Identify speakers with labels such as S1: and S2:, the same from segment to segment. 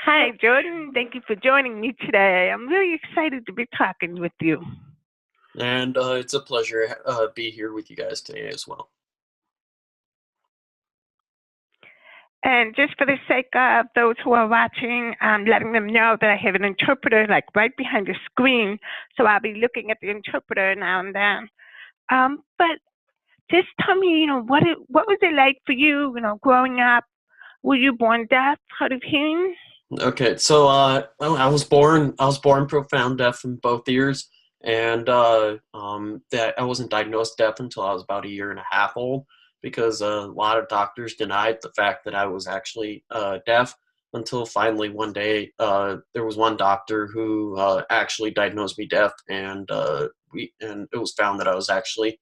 S1: Hi, Jordan. Thank you for joining me today. I'm really excited to be talking with you.
S2: And it's a pleasure be here with you guys today as well.
S1: And just for the sake of those who are watching, I'm letting them know that I have an interpreter like right behind the screen, so I'll be looking at the interpreter now and then. But just tell me, what was it like for you, growing up? Were you born deaf, hard of hearing?
S2: Okay, so I was born profound deaf in both ears, and that I wasn't diagnosed deaf until I was about a year and a half old because a lot of doctors denied the fact that I was actually deaf until finally one day there was one doctor who actually diagnosed me deaf, and it was found that I was actually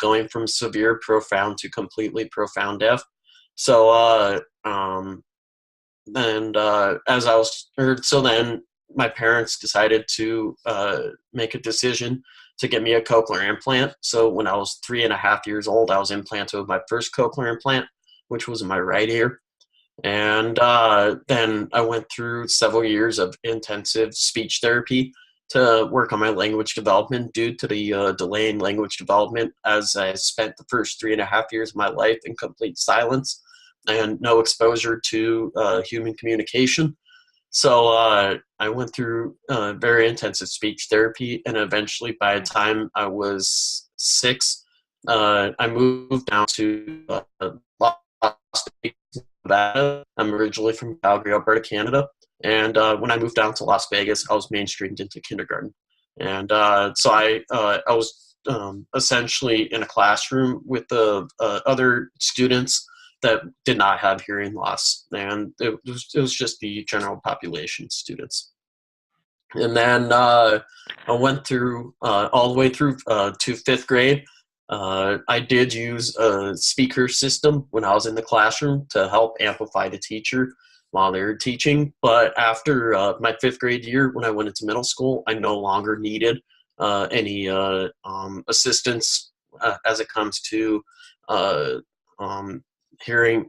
S2: going from severe profound to completely profound deaf. So and as I was, or so then my parents decided to make a decision to get me a cochlear implant. So when I was 3.5 years old, I was implanted with my first cochlear implant, which was in my right ear. And then I went through several years of intensive speech therapy to work on my language development due to the delay in language development, as I spent the first 3.5 years of my life in complete silence and no exposure to human communication. So I went through very intensive speech therapy, and eventually, by the time I was 6, I moved down to Las Vegas, Nevada. I'm originally from Calgary, Alberta, Canada. And when I moved down to Las Vegas, I was mainstreamed into kindergarten. And so I was essentially in a classroom with the other students that did not have hearing loss, and it was just the general population students. And then I went through all the way through to 5th grade. I did use a speaker system when I was in the classroom to help amplify the teacher while they were teaching. But after my 5th grade year, when I went into middle school, I no longer needed any assistance as it comes to uh, um, hearing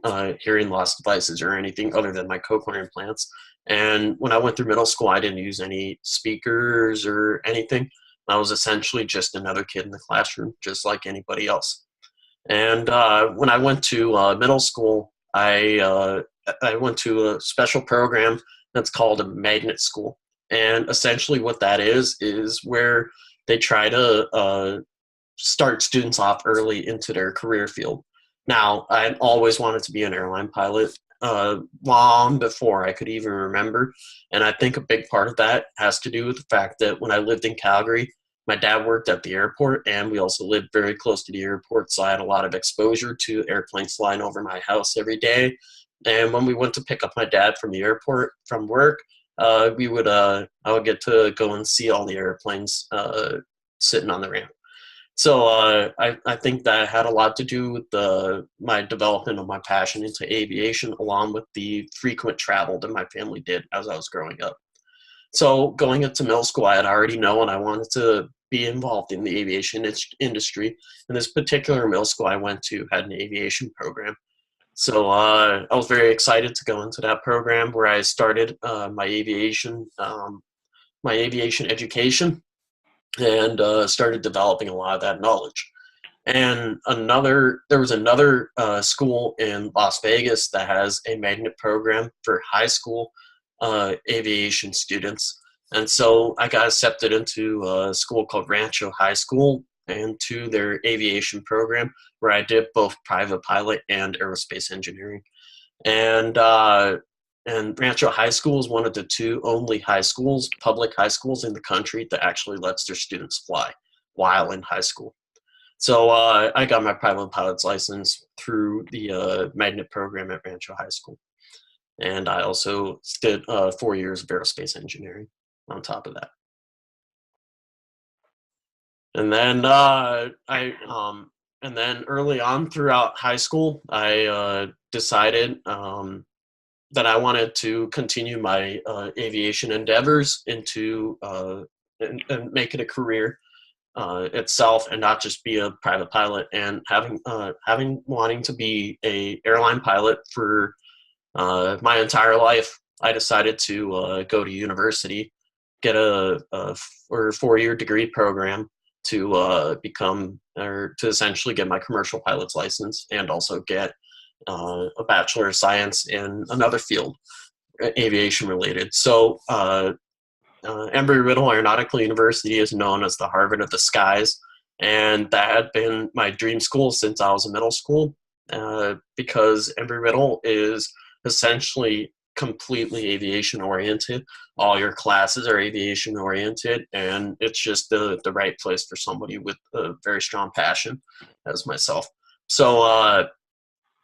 S2: loss devices or anything other than my cochlear implants. And when I went through middle school, I didn't use any speakers or anything. I was essentially just another kid in the classroom, just like anybody else. And when I went to middle school, I went to a special program that's called a magnet school. And essentially, what that is where they try to start students off early into their career field. Now, I always wanted to be an airline pilot long before I could even remember. And I think a big part of that has to do with the fact that when I lived in Calgary, my dad worked at the airport, and we also lived very close to the airport. So I had a lot of exposure to airplanes flying over my house every day. And when we went to pick up my dad from the airport from work, I would get to go and see all the airplanes sitting on the ramp. So I think that had a lot to do with my development of my passion into aviation, along with the frequent travel that my family did as I was growing up. So going into middle school, I had already known I wanted to be involved in the aviation industry. And this particular middle school I went to had an aviation program. So I was very excited to go into that program where I started my aviation education, and started developing a lot of that knowledge. And there was another school in Las Vegas that has a magnet program for high school aviation students. And so I got accepted into a school called Rancho High School and to their aviation program, where I did both private pilot and aerospace engineering. And and Rancho High School is one of the two only public high schools in the country that actually lets their students fly while in high school. So I got my private pilot's license through the magnet program at Rancho High School. And I also did 4 years of aerospace engineering on top of that. And then and then early on throughout high school, I decided that I wanted to continue my aviation endeavors and make it a career itself, and not just be a private pilot. And having wanting to be a airline pilot for my entire life, I decided to go to university, get a 4-year degree program to become, or to essentially get my commercial pilot's license, and also get a Bachelor of Science in another field, aviation related. So Embry-Riddle Aeronautical University is known as the Harvard of the skies, and that had been my dream school since I was in middle school, because Embry-Riddle is essentially completely aviation oriented. All your classes are aviation oriented, and it's just the right place for somebody with a very strong passion, as myself. So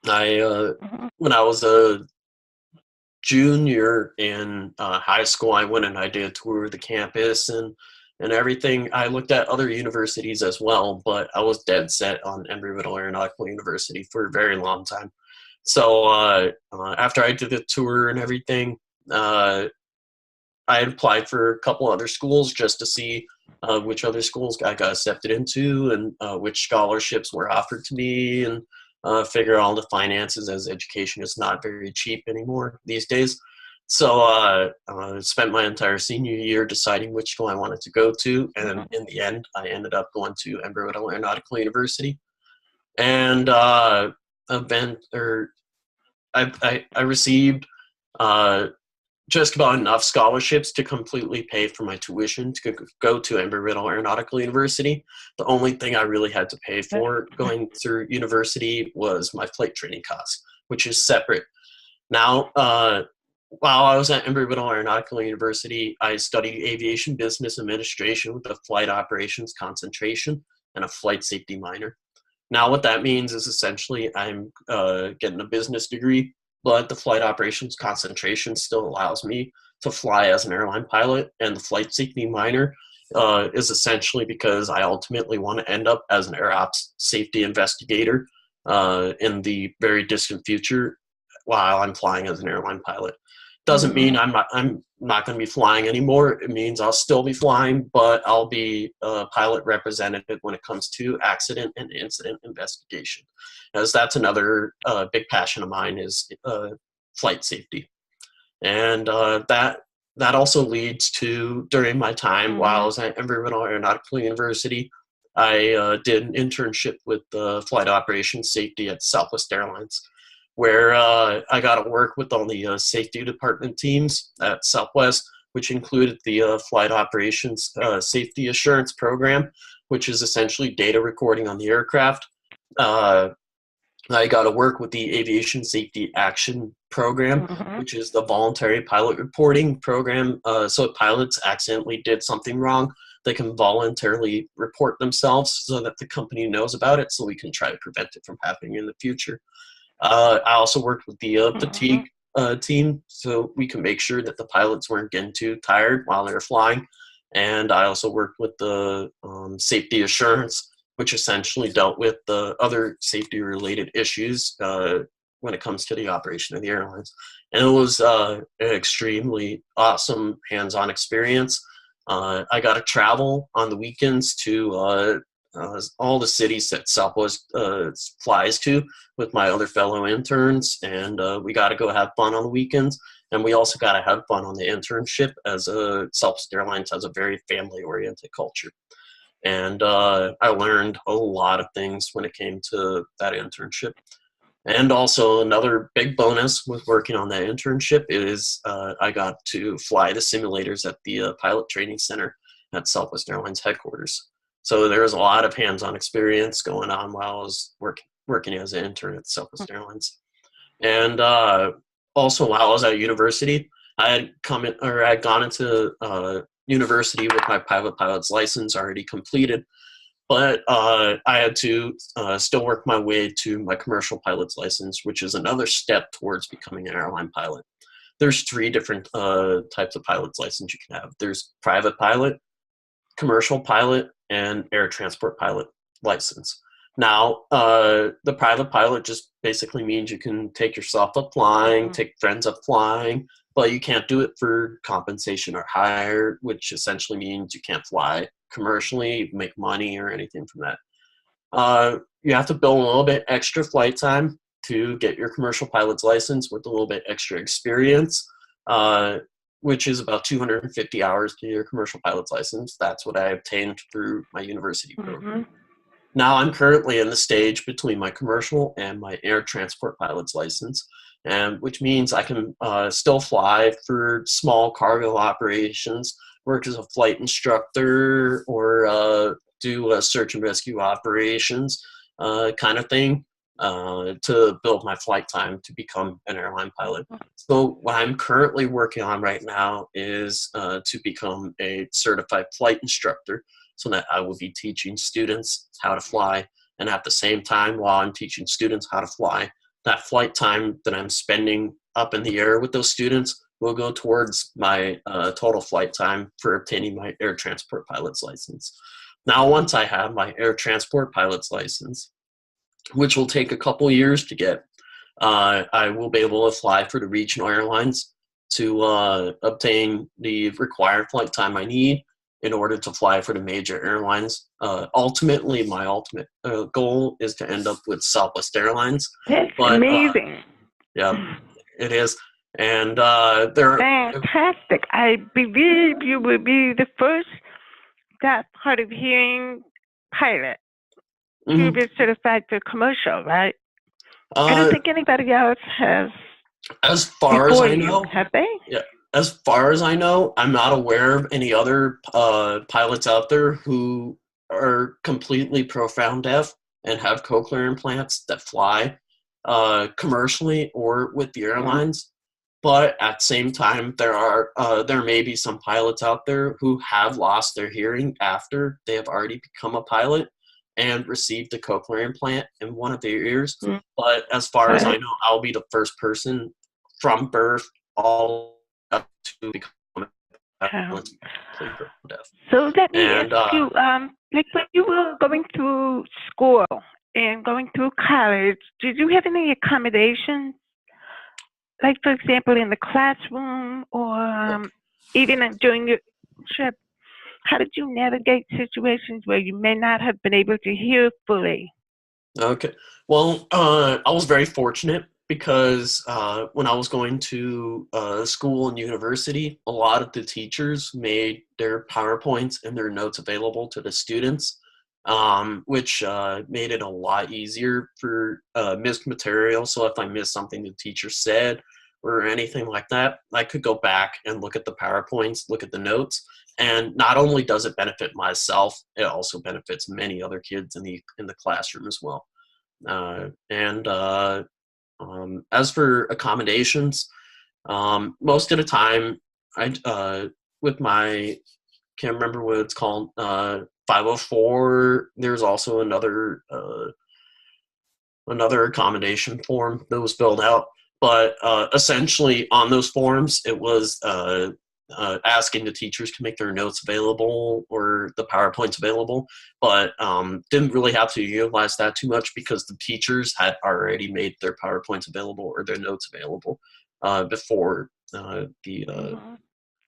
S2: when I was a junior in high school, I went and I did a tour of the campus and everything. I looked at other universities as well, but I was dead set on Embry-Riddle Aeronautical University for a very long time. So after I did the tour and everything, I applied for a couple other schools just to see which other schools I got accepted into, and which scholarships were offered to me, and figure all the finances, as education is not very cheap anymore these days. So I spent my entire senior year deciding which school I wanted to go to, and in the end, I ended up going to Embry-Riddle Aeronautical University. And I received just about enough scholarships to completely pay for my tuition to go to Embry-Riddle Aeronautical University. The only thing I really had to pay for going through university was my flight training costs, which is separate. Now, while I was at Embry-Riddle Aeronautical University, I studied aviation business administration with a flight operations concentration and a flight safety minor. Now, what that means is essentially I'm getting a business degree, but the flight operations concentration still allows me to fly as an airline pilot, and the flight safety minor is essentially because I ultimately want to end up as an air ops safety investigator in the very distant future while I'm flying as an airline pilot. Doesn't mean I'm not going to be flying anymore. It means I'll still be flying, but I'll be a pilot representative when it comes to accident and incident investigation, as that's another big passion of mine is flight safety. And that also leads to, during my time while I was at Embry-Riddle Aeronautical University, I did an internship with flight operations safety at Southwest Airlines, where I got to work with all the safety department teams at Southwest, which included the Flight Operations Safety Assurance Program, which is essentially data recording on the aircraft. I got to work with the Aviation Safety Action Program, which is the voluntary pilot reporting program. So if pilots accidentally did something wrong, they can voluntarily report themselves so that the company knows about it, so we can try to prevent it from happening in the future. I also worked with the fatigue team, so we can make sure that the pilots weren't getting too tired while they were flying. And I also worked with the safety assurance, which essentially dealt with the other safety-related issues when it comes to the operation of the airlines. And it was an extremely awesome hands-on experience. I got to travel on the weekends to all the cities that Southwest flies to with my other fellow interns, and we got to go have fun on the weekends, and we also got to have fun on the internship, as Southwest Airlines has a very family-oriented culture. And I learned a lot of things when it came to that internship. And also another big bonus with working on that internship is I got to fly the simulators at the pilot training center at Southwest Airlines headquarters. So there was a lot of hands-on experience going on while I was working as an intern at Southwest Airlines. And also while I was at university, I had gone into university with my pilot's license already completed, but I had to still work my way to my commercial pilot's license, which is another step towards becoming an airline pilot. There's 3 different types of pilot's license you can have. There's private pilot, commercial pilot, and air transport pilot license. Now, the private pilot just basically means you can take yourself up flying, take friends up flying, but you can't do it for compensation or hire, which essentially means you can't fly commercially, make money, or anything from that. You have to build a little bit extra flight time to get your commercial pilot's license with a little bit extra experience. which is about 250 hours to your commercial pilot's license. That's what I obtained through my university program. Now I'm currently in the stage between my commercial and my air transport pilot's license, and which means I can still fly for small cargo operations, work as a flight instructor, or do search and rescue operations kind of thing to build my flight time to become an airline pilot. So what I'm currently working on right now is to become a certified flight instructor, so that I will be teaching students how to fly. And at the same time, while I'm teaching students how to fly, that flight time that I'm spending up in the air with those students will go towards my total flight time for obtaining my air transport pilot's license. Now, once I have my air transport pilot's license, which will take a couple years to get, I will be able to fly for the regional airlines to obtain the required flight time I need in order to fly for the major airlines. Ultimately, my ultimate goal is to end up with Southwest Airlines.
S1: That's amazing.
S2: Yeah, it is. And they're
S1: fantastic. I believe you will be the first that hard of hearing pilot to be certified for commercial, right? I don't think anybody else has.
S2: As far as I know,
S1: have they?
S2: Yeah. As far as I know, I'm not aware of any other pilots out there who are completely profound deaf and have cochlear implants that fly commercially or with the airlines. But at the same time, there may be some pilots out there who have lost their hearing after they have already become a pilot and received a cochlear implant in one of their ears. But as far as I know, I'll be the first person from birth all up to become completely deaf.
S1: So let me ask you, like when you were going through school and going through college, did you have any accommodations? Like, for example, in the classroom or even during your trip, how did you navigate situations where you may not have been able to hear fully?
S2: Okay. Well, I was very fortunate because when I was going to school and university, a lot of the teachers made their PowerPoints and their notes available to the students, which made it a lot easier for missed material. So if I missed something the teacher said or anything like that, I could go back and look at the PowerPoints, look at the notes, and not only does it benefit myself, it also benefits many other kids in the classroom as well. As for accommodations, most of the time, I with my can't remember what it's called, 504. There's also another accommodation form that was filled out, but essentially on those forms, it was asking the teachers to make their notes available or the PowerPoints available, but didn't really have to utilize that too much because the teachers had already made their PowerPoints available or their notes available before the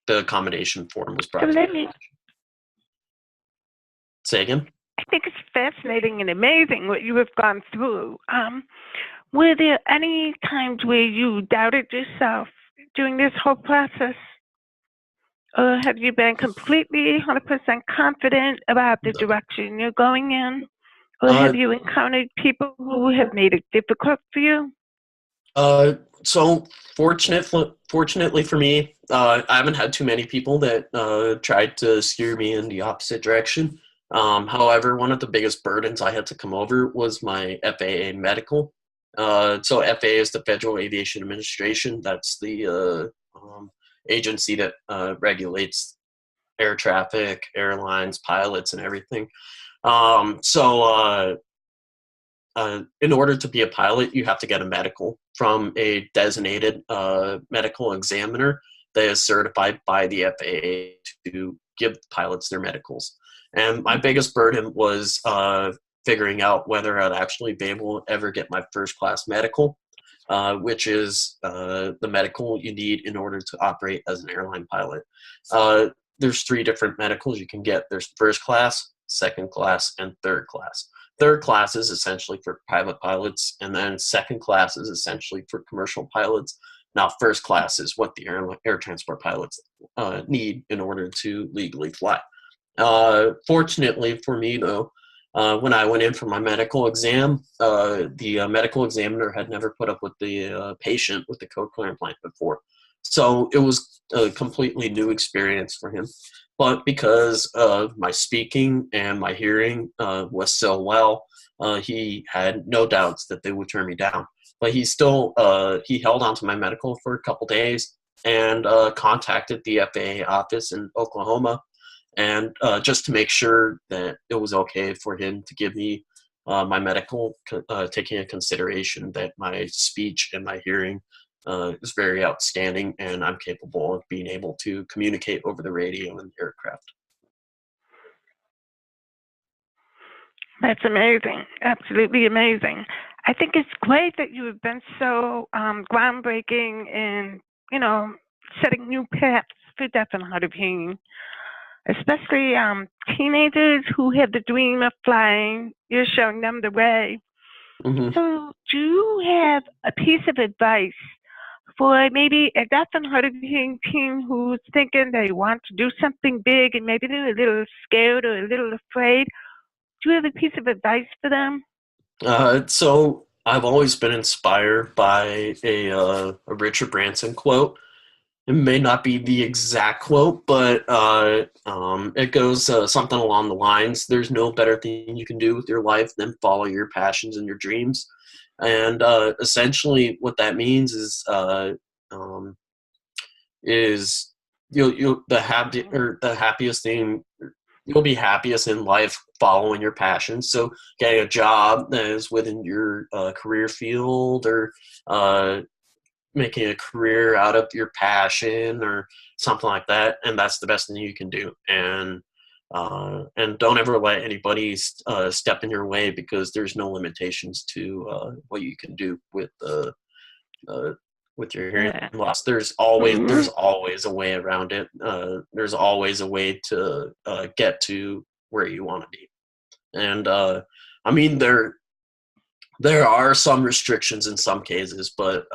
S2: accommodation form was brought. Say again?
S1: I think it's fascinating and amazing what you have gone through. Were there any times where you doubted yourself during this whole process? Or have you been completely 100% confident about the direction you're going in? Or have you encountered people who have made it difficult for you?
S2: So fortunately for me, I haven't had too many people that tried to steer me in the opposite direction. However, one of the biggest burdens I had to come over was my FAA medical. So FAA is the Federal Aviation Administration. That's the agency that regulates air traffic, airlines, pilots, and everything. In order to be a pilot, you have to get a medical from a designated medical examiner that is certified by the FAA to give pilots their medicals. And my biggest burden was figuring out whether I'd actually be able to ever get my first class medical, which is the medical you need in order to operate as an airline pilot. There's 3 different medicals you can get. There's first class, second class, and third class. Third class is essentially for private pilots, and then second class is essentially for commercial pilots. Now, first class is what the air transport pilots need in order to legally fly. Fortunately for me, though, when I went in for my medical exam, the medical examiner had never put up with the patient with the cochlear implant before. So it was a completely new experience for him. But because of my speaking and my hearing was so well, he had no doubts that they would turn me down. But he still he held on to my medical for a couple days and contacted the FAA office in Oklahoma, and just to make sure that it was okay for him to give me my medical, taking into consideration that my speech and my hearing is very outstanding, and I'm capable of being able to communicate over the radio in the aircraft.
S1: That's amazing. Absolutely amazing. I think it's great that you have been so groundbreaking in, setting new paths for deaf and hard of hearing, especially teenagers who have the dream of flying. You're showing them the way.
S2: Mm-hmm.
S1: So do you have a piece of advice for maybe a deaf and hard of hearing teen who's thinking they want to do something big and maybe they're a little scared or a little afraid? Do you have a piece of advice for them?
S2: So I've always been inspired by a Richard Branson quote. It may not be the exact quote, but it goes something along the lines: "There's no better thing you can do with your life than follow your passions and your dreams." And essentially, what that means is you'll the happiest thing. You'll be happiest in life following your passions. So getting a job that is within your career field, or making a career out of your passion or something like that, and that's the best thing you can do. And don't ever let anybody step in your way, because there's no limitations to what you can do with your hearing loss. There's always a way around it. There's always a way to get to where you want to be. And I mean, there are some restrictions in some cases, but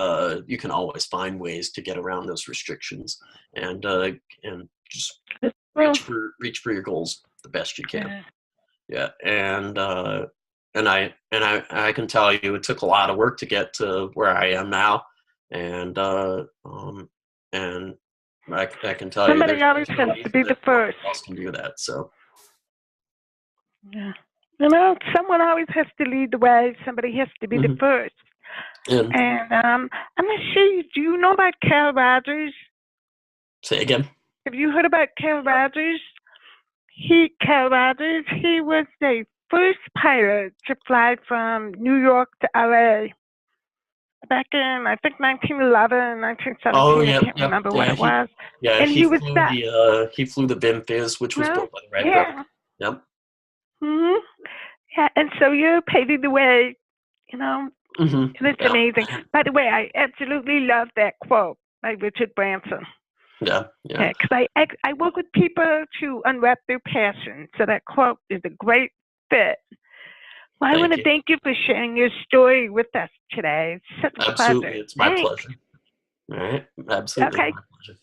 S2: you can always find ways to get around those restrictions, and just reach for your goals the best you can. Yeah, and I can tell you, it took a lot of work to get to where I am now, and I can tell
S1: somebody
S2: you,
S1: always has to be the first.
S2: Else can do that. So
S1: yeah. Someone always has to lead the way. Somebody has to be the first. And I'm not sure. Do you know about Carl Rogers?
S2: Say again.
S1: Have you heard about Carl Rogers? Carl Rogers, he was the first pilot to fly from New York to LA back in, I think, 1911, 1917.
S2: Oh, yeah,
S1: I can't remember what it was.
S2: Yeah,
S1: and
S2: he flew the Bimphis, which was built by the Wright brothers. Yep.
S1: Mm-hmm. Yeah, and so you're paving the way, and it's amazing. By the way, I absolutely love that quote by Richard Branson.
S2: Yeah.
S1: Because I work with people to unwrap their passion, so that quote is a great fit. Well, I want to thank you for sharing your story with us today. It's such a pleasure.
S2: It's my pleasure. All right, absolutely.
S1: Okay.
S2: My pleasure.